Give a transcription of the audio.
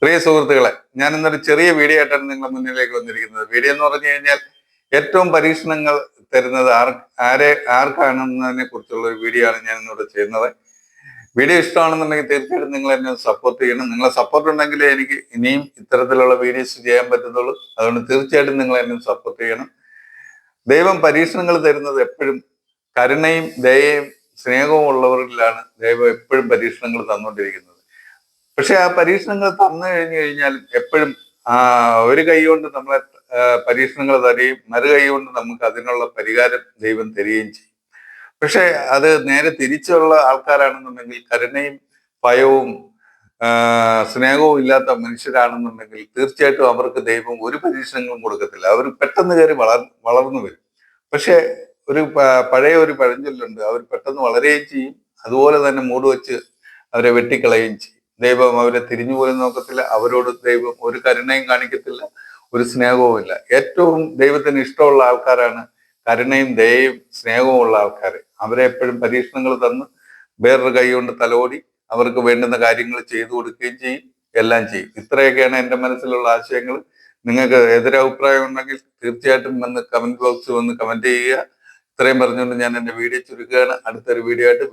പ്രിയ സുഹൃത്തുക്കളെ, ഞാൻ ഇന്നൊരു ചെറിയ വീഡിയോ ആയിട്ടാണ് നിങ്ങളുടെ മുന്നിലേക്ക് വന്നിരിക്കുന്നത്. വീഡിയോ എന്ന് പറഞ്ഞു കഴിഞ്ഞാൽ ഏറ്റവും പരീക്ഷണങ്ങൾ തരുന്നത് ആർക്കാണെന്നതിനെ കുറിച്ചുള്ള ഒരു വീഡിയോ ആണ് ഞാൻ ഇന്നിവിടെ ചെയ്യുന്നത്. വീഡിയോ ഇഷ്ടമാണെന്നുണ്ടെങ്കിൽ തീർച്ചയായിട്ടും നിങ്ങൾ എന്നെ സപ്പോർട്ട് ചെയ്യണം. നിങ്ങളെ സപ്പോർട്ട് ഉണ്ടെങ്കിലേ എനിക്ക് ഇനിയും ഇത്തരത്തിലുള്ള വീഡിയോസ് ചെയ്യാൻ പറ്റത്തുള്ളൂ. അതുകൊണ്ട് തീർച്ചയായിട്ടും നിങ്ങൾ എന്നെ സപ്പോർട്ട് ചെയ്യണം. ദൈവം പരീക്ഷണങ്ങൾ തരുന്നത് എപ്പോഴും കരുണയും ദയയും സ്നേഹവും ഉള്ളവരിലാണ് ദൈവം എപ്പോഴും പരീക്ഷണങ്ങൾ തന്നുകൊണ്ടിരിക്കുന്നത്. പക്ഷെ ആ പരീക്ഷണങ്ങൾ തന്നു കഴിഞ്ഞു കഴിഞ്ഞാൽ എപ്പോഴും ഒരു കൈ കൊണ്ട് നമ്മളെ പരീക്ഷണങ്ങൾ തരികയും മറു കൈ കൊണ്ട് നമുക്ക് അതിനുള്ള പരിഹാരം ദൈവം തരികയും ചെയ്യും. പക്ഷെ അത് നേരെ തിരിച്ചുള്ള ആൾക്കാരാണെന്നുണ്ടെങ്കിൽ കരുണയും ഭയവും സ്നേഹവും ഇല്ലാത്ത മനുഷ്യരാണെന്നുണ്ടെങ്കിൽ തീർച്ചയായിട്ടും അവർക്ക് ദൈവം ഒരു പരീക്ഷണങ്ങളും കൊടുക്കത്തില്ല. അവർ പെട്ടെന്ന് കയറി വളർന്നു വരും. പക്ഷെ പഴയ ഒരു പഴഞ്ചൊല്ലുണ്ട്, അവർ പെട്ടെന്ന് വളരുകയും ചെയ്യും, അതുപോലെ തന്നെ മൂട് വെച്ച് അവരെ വെട്ടിക്കളയുകയും ചെയ്യും. ദൈവം അവരെ തിരിഞ്ഞു പോലും നോക്കത്തില്ല, അവരോട് ദൈവം ഒരു കരുണയും കാണിക്കത്തില്ല, ഒരു സ്നേഹവും ഇല്ല. ഏറ്റവും ദൈവത്തിന് ഇഷ്ടമുള്ള ആൾക്കാരാണ് കരുണയും ദയയും സ്നേഹവും ഉള്ള ആൾക്കാർ. അവരെ എപ്പോഴും പരീക്ഷണങ്ങൾ തന്ന് വേറൊരു കൈ കൊണ്ട് തലോടി അവർക്ക് വേണ്ടുന്ന കാര്യങ്ങൾ ചെയ്തു കൊടുക്കുകയും ചെയ്യും, എല്ലാം ചെയ്യും. ഇത്രയൊക്കെയാണ് എൻ്റെ മനസ്സിലുള്ള ആശയങ്ങൾ. നിങ്ങൾക്ക് എതിരഭിപ്രായം ഉണ്ടെങ്കിൽ തീർച്ചയായിട്ടും വന്ന് കമന്റ് ബോക്സിൽ വന്ന് കമന്റ് ചെയ്യുക. ഇത്രയും പറഞ്ഞുകൊണ്ട് ഞാൻ എൻ്റെ വീഡിയോ ചുരുക്കുകയാണ്. അടുത്തൊരു വീഡിയോ ആയിട്ട്